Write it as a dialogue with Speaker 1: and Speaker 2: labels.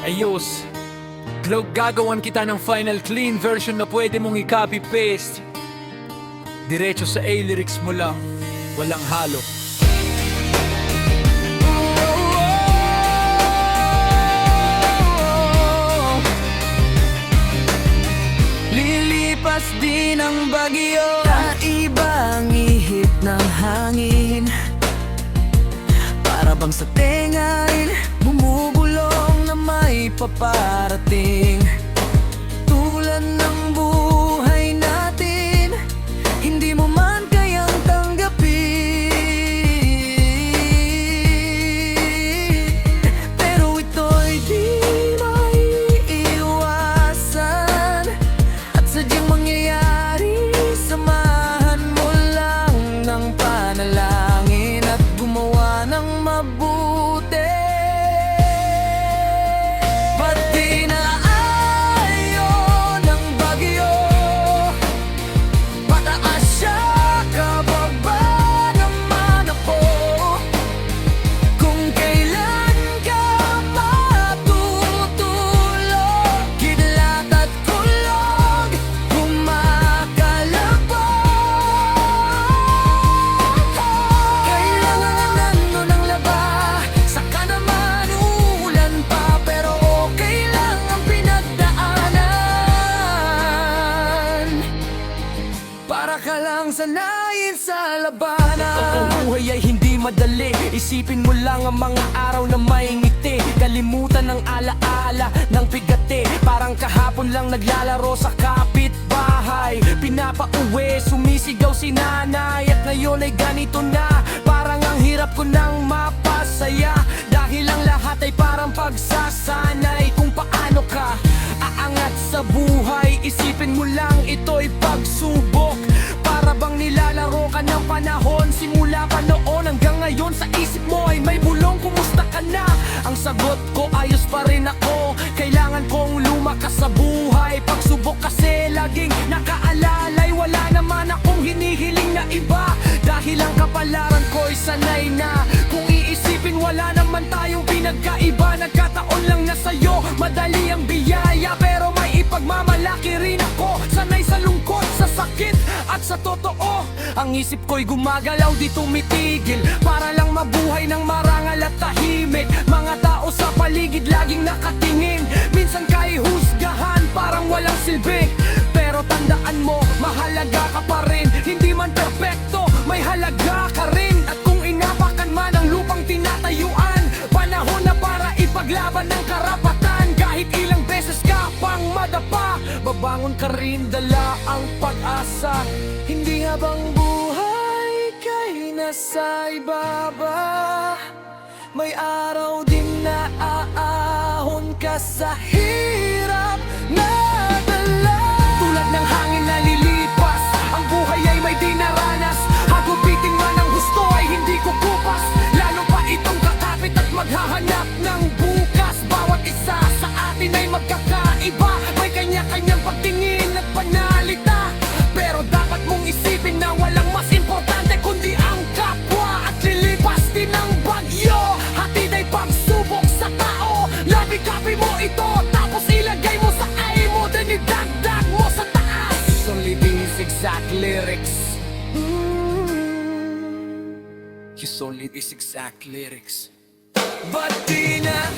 Speaker 1: Ayos. Gagawan kita ng final clean version na pwede mong i-copy-paste. Diretso sa A-lyrics mo lang, walang halo.
Speaker 2: Lilipas din ang bagyo, kaibang ihip ng hangin. Para bang sa tengain, bumubulong na may paparating. Tulad ng buhay natin, hindi mo man kayang tanggapin. Pero ito'y di maiiwasan at sadyang mangyayari. Samahan mo lang ng panalangin at gumawa ng mabuti. Ba't di naayon ang bagyo? Pataas siya, kababa naman ako. Kung kailan ka matutulog, kidlat at kulog, kumakalabog. Kailangan ano ng laba, saka naman uulan pa. Pero okay lang ang pinagdaanan, para ka lang sanayin sa labanan.
Speaker 3: Ang buhay ay hindi madali. Isipin mo lang ang mga araw na may ngiti. Kalimutan ang alaala ng bigati. Parang kahapon lang naglalaro sa kapitbahay. Pinapauwi, sumisigaw si nanay. At ngayon ay ganito na, parang ang hirap ko nang mapasaya. Dahil ang lahat ay parang pagsasanay. Kung paano ka aangat sa buhay, isipin mo lang ito'y pagsubok. Para bang nilalaro ka ng panahon, simula pa noon hanggang ngayon. Sa isip mo ay may bulong, kumusta ka na? Ang sagot ko, ayos pa rin ako. Kailangan kong lumakas sa buhay. Pagsubok kasi laging nakaalalay. Wala naman akong hinihiling na iba, dahil ang kapalaran ko'y sanay na. Kung iisipin, wala naman tayong pinagkaiba. Nagkataon lang na sa'yo madali ang biyaya, pero may ipagmamalaki rin ako. Sanay sa lungkot, sa sakit at sa totoo. Ang isip ko'y gumagalaw, di tumitigil, para lang mabuhay ng marangal at tahimik. Mga tao sa paligid laging nakatingin, minsan kay husgahan parang walang silbi. Pero tandaan mo, mahalaga ka pa rin. Hindi man perfecto, may halaga ka rin. At kung inapakan man ang lupang tinatayuan, panahon na para ipaglaban ng karapatan. Kahit ilang beses ka pang madapa, babangon ka rin, dala ang pag-asa. Hindi habang buhay kay nasa ibaba, may araw din na aahon ka sa hirap na dala. Tulad ng hangin na lilipas, ang buhay ay may dinaranas. Hagupitin man ang gusto ay hindi kukupas. Lalo pa itong kakapit at maghahanap ng bukas. Bawat isa sa atin ay magkakaiba, may kanya-kanyang pagtingin at panalita. Pero dapat mong isipin na walang mas importante kundi ang kapwa. At lilipas din ang bagyo, hatid ay pagsubok sa tao. Labi-kapi mo ito, tapos ilagay mo sa ay mo, then idagdag mo sa taas.
Speaker 1: Only these exact lyrics.
Speaker 3: Just only these exact lyrics.
Speaker 2: Ba't di na